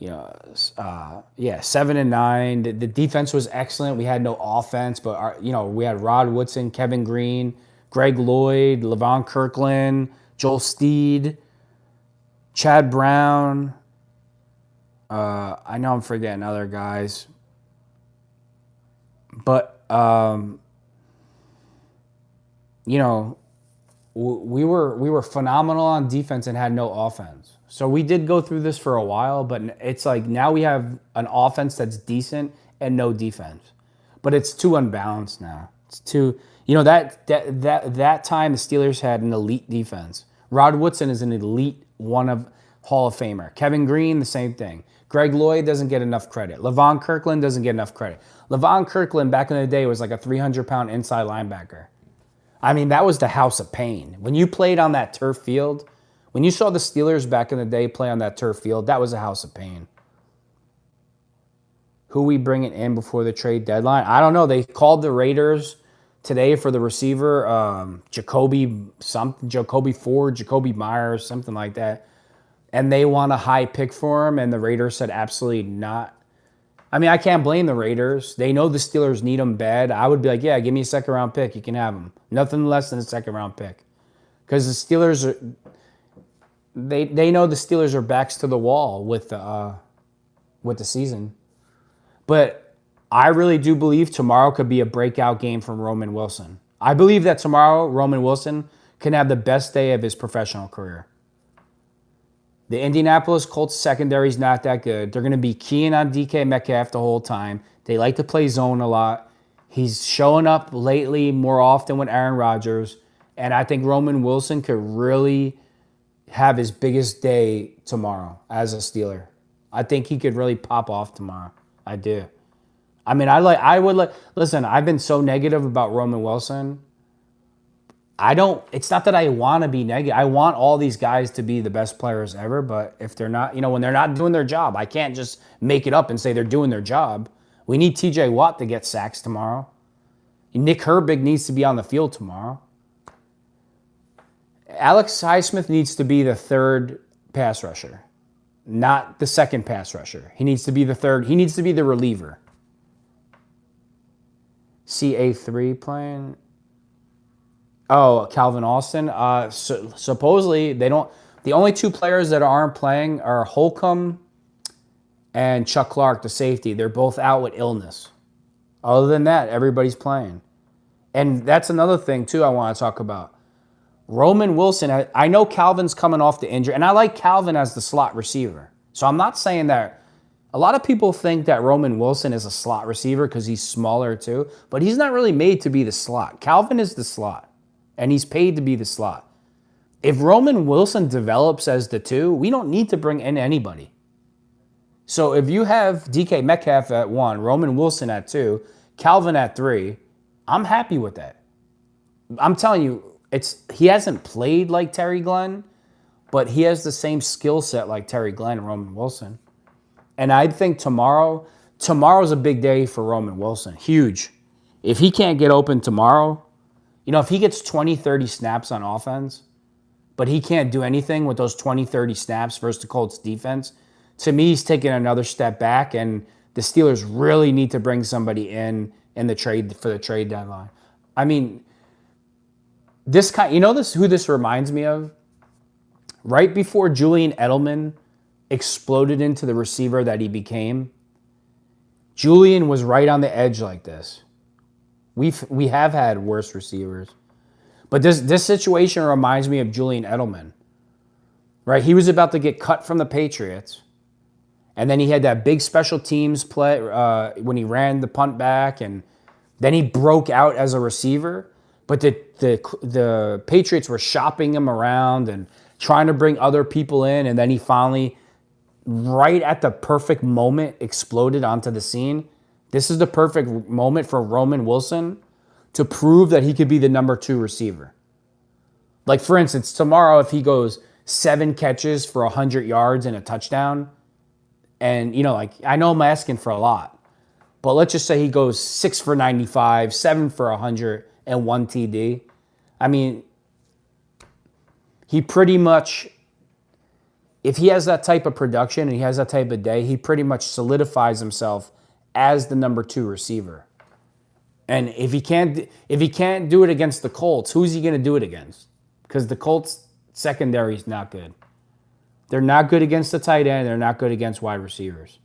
7-9. The defense was excellent. We had no offense, but we had Rod Woodson, Kevin Green, Greg Lloyd, Levon Kirkland, Joel Steed, Chad Brown. I know I'm forgetting other guys, but we were phenomenal on defense and had no offense. So we did go through this for a while, but it's like now we have an offense that's decent and no defense. But it's too unbalanced now. It's too, that time the Steelers had an elite defense. Rod Woodson is an elite one of Hall of Famer. Kevin Green, the same thing. Greg Lloyd doesn't get enough credit. Levon Kirkland doesn't get enough credit. Levon Kirkland back in the day was like a 300-pound inside linebacker. I mean, that was the house of pain. When you played on that turf field, when you saw the Steelers back in the day play on that turf field, that was a house of pain. Who we bringing in before the trade deadline? I don't know. They called the Raiders today for the receiver, Jacoby Ford, Jacoby Myers, something like that. And they want a high pick for him, and the Raiders said absolutely not. I mean, I can't blame the Raiders. They know the Steelers need them bad. I would be like, yeah, give me a second-round pick. You can have them. Nothing less than a second-round pick. Because the Steelers are... They know the Steelers are backs to the wall with the season. But I really do believe tomorrow could be a breakout game from Roman Wilson. I believe that tomorrow Roman Wilson can have the best day of his professional career. The Indianapolis Colts secondary is not that good. They're going to be keying on DK Metcalf the whole time. They like to play zone a lot. He's showing up lately more often with Aaron Rodgers. And I think Roman Wilson could really have his biggest day tomorrow as a Steeler. I think he could really pop off tomorrow. I do. I mean, listen, I've been so negative about Roman Wilson. It's not that I want to be negative. I want all these guys to be the best players ever, but if they're not, when they're not doing their job, I can't just make it up and say they're doing their job. We need TJ Watt to get sacks tomorrow. Nick Herbig needs to be on the field tomorrow. Alex Highsmith needs to be the third pass rusher, not the second pass rusher. He needs to be the third. He needs to be the reliever. CA3 playing. Oh, Calvin Austin. Supposedly they don't. The only two players that aren't playing are Holcomb and Chuck Clark, the safety. They're both out with illness. Other than that, everybody's playing. And that's another thing too I want to talk about. Roman Wilson, I know Calvin's coming off the injury, and I like Calvin as the slot receiver. So I'm not saying that. A lot of people think that Roman Wilson is a slot receiver because he's smaller too, but he's not really made to be the slot. Calvin is the slot, and he's paid to be the slot. If Roman Wilson develops as the 2, we don't need to bring in anybody. So if you have DK Metcalf at 1, Roman Wilson at 2, Calvin at 3, I'm happy with that. I'm telling you, he hasn't played like Terry Glenn, but he has the same skill set like Terry Glenn and Roman Wilson. And I think tomorrow's a big day for Roman Wilson. Huge. If he can't get open tomorrow, if he gets 20, 30 snaps on offense, but he can't do anything with those 20, 30 snaps versus the Colts defense, to me, he's taking another step back, and the Steelers really need to bring somebody in the trade for the trade deadline. I mean, who this reminds me of? Right before Julian Edelman exploded into the receiver that he became, Julian was right on the edge like this. We have had worse receivers. But this situation reminds me of Julian Edelman. Right? He was about to get cut from the Patriots. And then he had that big special teams play when he ran the punt back, and then he broke out as a receiver. But the Patriots were shopping him around and trying to bring other people in, and then he finally, right at the perfect moment, exploded onto the scene. This is the perfect moment for Roman Wilson to prove that he could be the number 2 receiver. Like, for instance, tomorrow if he goes 7 catches for 100 yards and a touchdown, and, I know I'm asking for a lot, but let's just say he goes 6 for 95, 7 for 100, and 1 TD. I mean, he pretty much, if he has that type of production and he has that type of day, he pretty much solidifies himself as the number 2 receiver. And if he can't do it against the Colts, who's he going to do it against? Because the Colts secondary is not good. They're not good against the tight end. They're not good against wide receivers.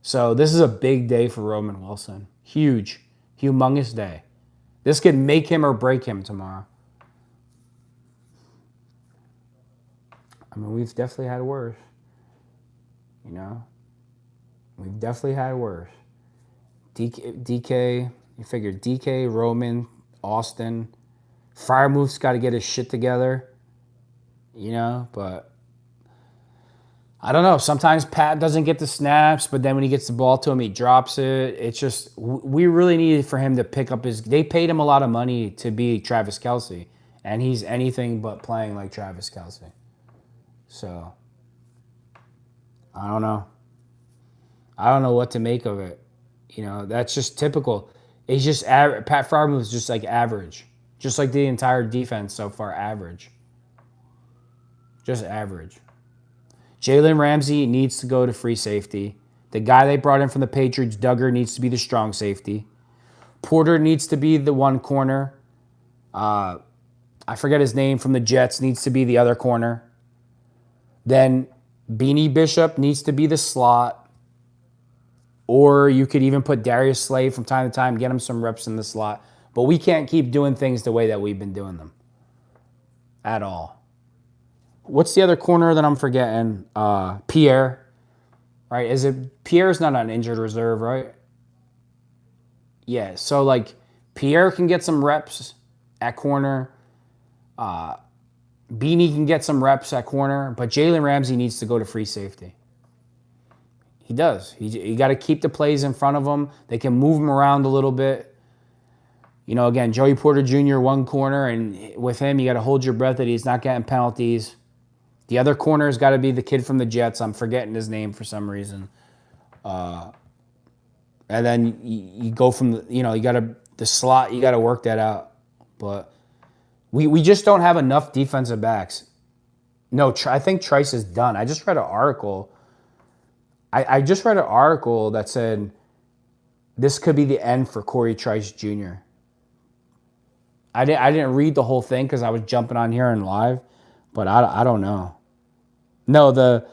So this is a big day for Roman Wilson. Huge, humongous day. This could make him or break him tomorrow. I mean, we've definitely had worse. We've definitely had worse. DK, you figure DK, Roman, Austin. Fryermuth's got to get his shit together. But I don't know. Sometimes Pat doesn't get the snaps, but then when he gets the ball to him, he drops it. It's just, we really needed for him to pick up they paid him a lot of money to be Travis Kelce, and he's anything but playing like Travis Kelce. So, I don't know. I don't know what to make of it. That's just typical. It's just Pat Fryermuth is just like average. Just like the entire defense so far, average. Just average. Jalen Ramsey needs to go to free safety. The guy they brought in from the Patriots, Duggar, needs to be the strong safety. Porter needs to be the 1 corner. I forget his name, from the Jets, needs to be the other corner. Then Beanie Bishop needs to be the slot. Or you could even put Darius Slay from time to time, get him some reps in the slot. But we can't keep doing things the way that we've been doing them. At all. What's the other corner that I'm forgetting? Pierre. Right? Pierre's not on injured reserve, right? Yeah, so Pierre can get some reps at corner. Beanie can get some reps at corner, but Jalen Ramsey needs to go to free safety. He does. You got to keep the plays in front of him. They can move him around a little bit. Again, Joey Porter Jr., 1 corner, and with him, you got to hold your breath that he's not getting penalties. The other corner's got to be the kid from the Jets. I'm forgetting his name for some reason. And then you go from the slot. You got to work that out. But we just don't have enough defensive backs. No, I think Trice is done. I just read an article. I just read an article that said this could be the end for Corey Trice Jr. I didn't read the whole thing because I was jumping on here and live, but I don't know. No,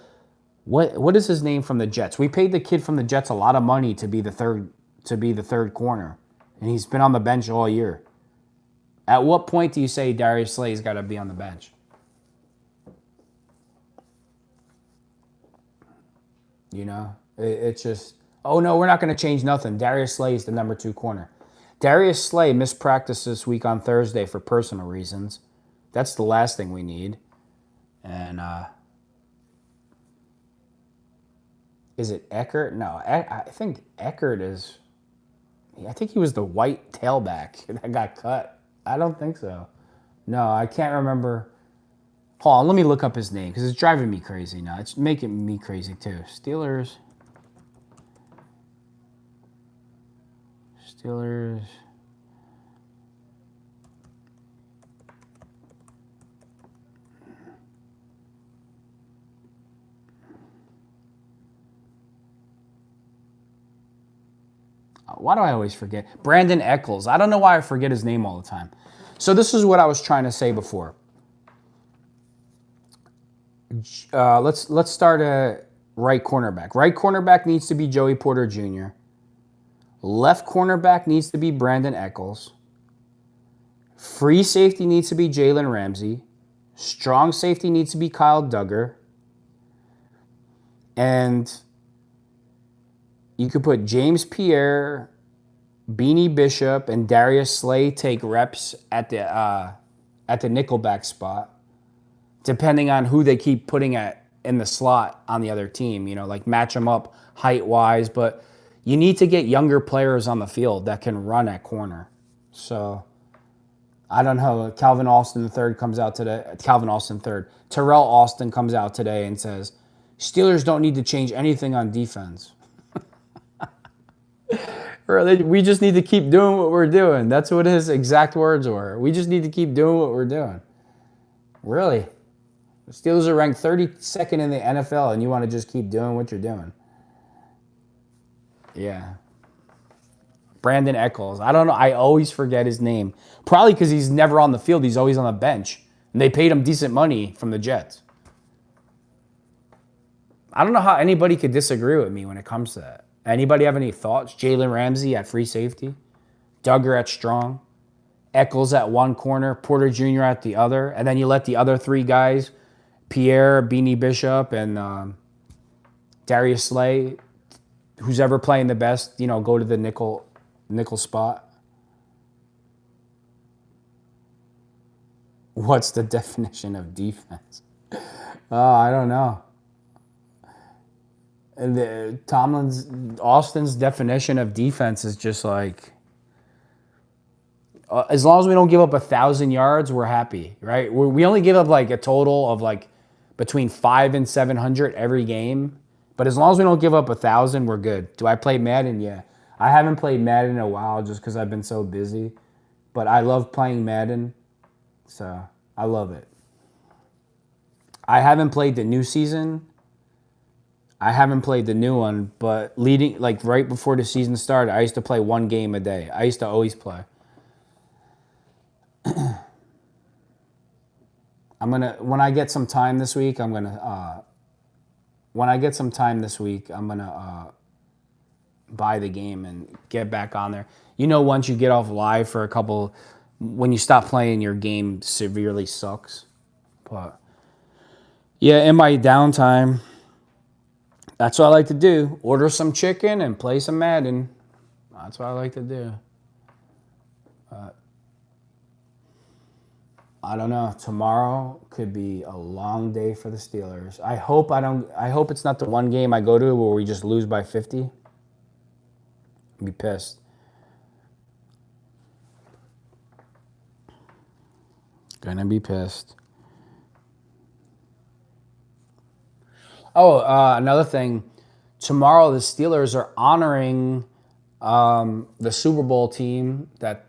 what is his name from the Jets? We paid the kid from the Jets a lot of money to be the third corner, and he's been on the bench all year. At what point do you say Darius Slay's got to be on the bench? It's just, oh no, we're not going to change nothing. Darius Slay is the number 2 corner. Darius Slay missed practice this week on Thursday for personal reasons. That's the last thing we need. And is it Eckert? No, I think Eckert is. I think he was the white tailback that got cut. I don't think so. No, I can't remember. Hold on, let me look up his name because it's driving me crazy now. It's making me crazy too. Steelers. Why do I always forget? Brandon Eccles. I don't know why I forget his name all the time. So this is what I was trying to say before. Let's start at right cornerback. Right cornerback needs to be Joey Porter Jr. Left cornerback needs to be Brandon Eccles. Free safety needs to be Jalen Ramsey. Strong safety needs to be Kyle Duggar. And you could put James Pierre, Beanie Bishop, and Darius Slay take reps at the nickelback spot, depending on who they keep putting in the slot on the other team. You know, like match them up height-wise. But you need to get younger players on the field that can run at corner. So I don't know. Calvin Austin III comes out today. Terrell Austin comes out today and says, Steelers don't need to change anything on defense. We just need to keep doing what we're doing. That's what his exact words were. We just need to keep doing what we're doing. Really? The Steelers are ranked 32nd in the NFL, and you want to just keep doing what you're doing. Yeah. Brandon Eccles. I don't know. I always forget his name. Probably because he's never on the field. He's always on the bench. And they paid him decent money from the Jets. I don't know how anybody could disagree with me when it comes to that. Anybody have any thoughts? Jalen Ramsey at free safety. Duggar at strong. Eccles at one corner. Porter Jr. at the other. And then you let the other three guys, Pierre, Beanie Bishop, and Darius Slay, who's ever playing the best, go to the nickel spot. What's the definition of defense? I don't know. And Austin's definition of defense is just like, as long as we don't give up 1,000 yards, we're happy, right? We only give up like a total of like between 500 and 700 every game. But as long as we don't give up 1,000, we're good. Do I play Madden? Yeah. I haven't played Madden in a while just because I've been so busy. But I love playing Madden, so I love it. I haven't played the new season. I haven't played the new one, but right before the season started, I used to play one game a day. I used to always play. When I get some time this week, I'm gonna buy the game and get back on there. Once you get off live for a couple, when you stop playing, your game severely sucks. But yeah, in my downtime, that's what I like to do. Order some chicken and play some Madden. That's what I like to do. I don't know. Tomorrow could be a long day for the Steelers. I hope it's not the one game I go to where we just lose by 50. I'd be pissed. Gonna be pissed. Oh, another thing. Tomorrow the Steelers are honoring the Super Bowl team that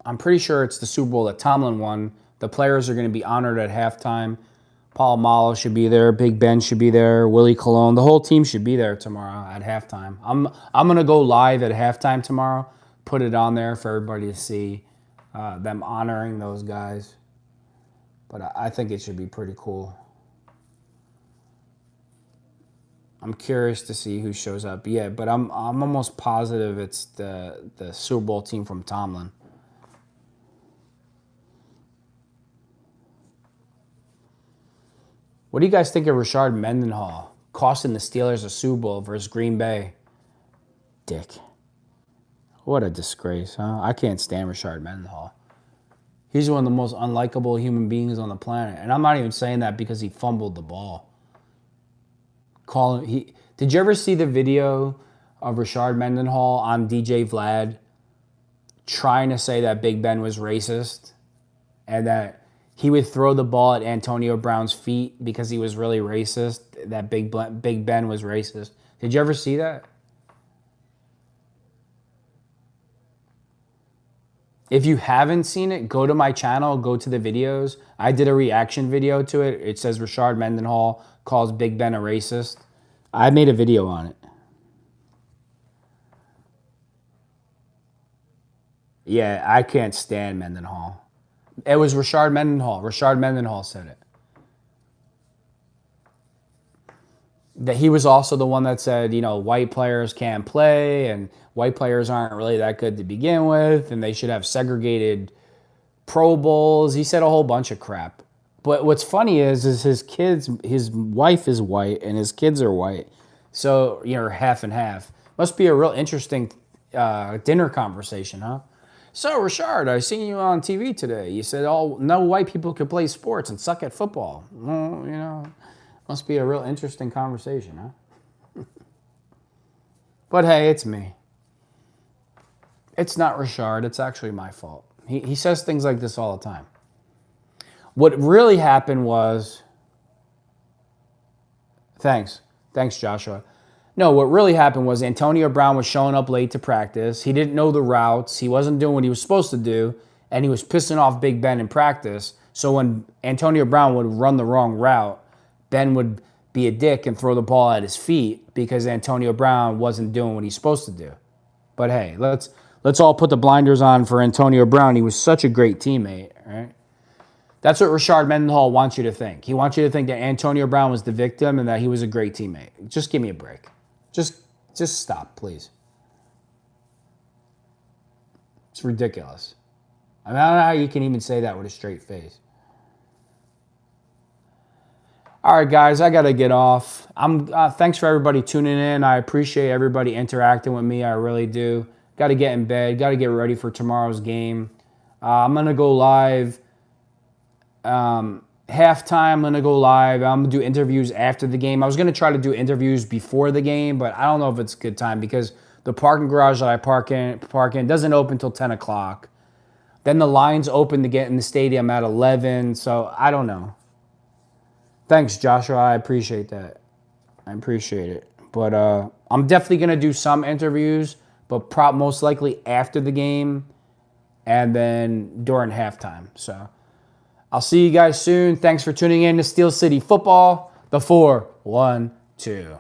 I'm pretty sure it's the Super Bowl that Tomlin won. The players are going to be honored at halftime. Paul Malo should be there. Big Ben should be there. Willie Colon. The whole team should be there tomorrow at halftime. I'm going to go live at halftime tomorrow. Put it on there for everybody to see them honoring those guys. But I think it should be pretty cool. I'm curious to see who shows up. Yeah, but I'm almost positive it's the Super Bowl team from Tomlin. What do you guys think of Rashard Mendenhall costing the Steelers a Super Bowl versus Green Bay? Dick. What a disgrace, huh? I can't stand Rashard Mendenhall. He's one of the most unlikable human beings on the planet. And I'm not even saying that because he fumbled the ball. Did you ever see the video of Rashard Mendenhall on DJ Vlad trying to say that Big Ben was racist and that he would throw the ball at Antonio Brown's feet because he was really racist, that Big Ben was racist? Did you ever see that? If you haven't seen it, go to my channel, go to the videos. I did a reaction video to it. It says Rashard Mendenhall calls Big Ben a racist. I made a video on it. Yeah, I can't stand Mendenhall. It was Rashard Mendenhall. Rashard Mendenhall said it. That he was also the one that said, white players can't play and white players aren't really that good to begin with and they should have segregated Pro Bowls. He said a whole bunch of crap. But what's funny is his wife is white and his kids are white. So, half and half. Must be a real interesting dinner conversation, huh? So, Rashard, I seen you on TV today. You said no white people could play sports and suck at football. Well, must be a real interesting conversation, huh? But hey, it's me. It's not Rashard. It's actually my fault. He says things like this all the time. What really happened was... Thanks, Joshua. No, what really happened was Antonio Brown was showing up late to practice. He didn't know the routes. He wasn't doing what he was supposed to do, and he was pissing off Big Ben in practice. So when Antonio Brown would run the wrong route, Ben would be a dick and throw the ball at his feet because Antonio Brown wasn't doing what he's supposed to do. But hey, let's all put the blinders on for Antonio Brown. He was such a great teammate, right? That's what Rashard Mendenhall wants you to think. He wants you to think that Antonio Brown was the victim and that he was a great teammate. Just give me a break. Just stop, please. It's ridiculous. I don't know how you can even say that with a straight face. All right, guys, I got to get off. Thanks for everybody tuning in. I appreciate everybody interacting with me. I really do. Got to get in bed. Got to get ready for tomorrow's game. I'm going to go live. Halftime, I'm going to go live. I'm going to do interviews after the game. I was going to try to do interviews before the game, but I don't know if it's a good time because the parking garage that I park in doesn't open until 10 o'clock. Then the lines open to get in the stadium at 11, so I don't know. Thanks, Joshua. I appreciate that. I appreciate it. But I'm definitely going to do some interviews, but most likely after the game and then during halftime. So I'll see you guys soon. Thanks for tuning in to Steel City Football, the 4-1-2.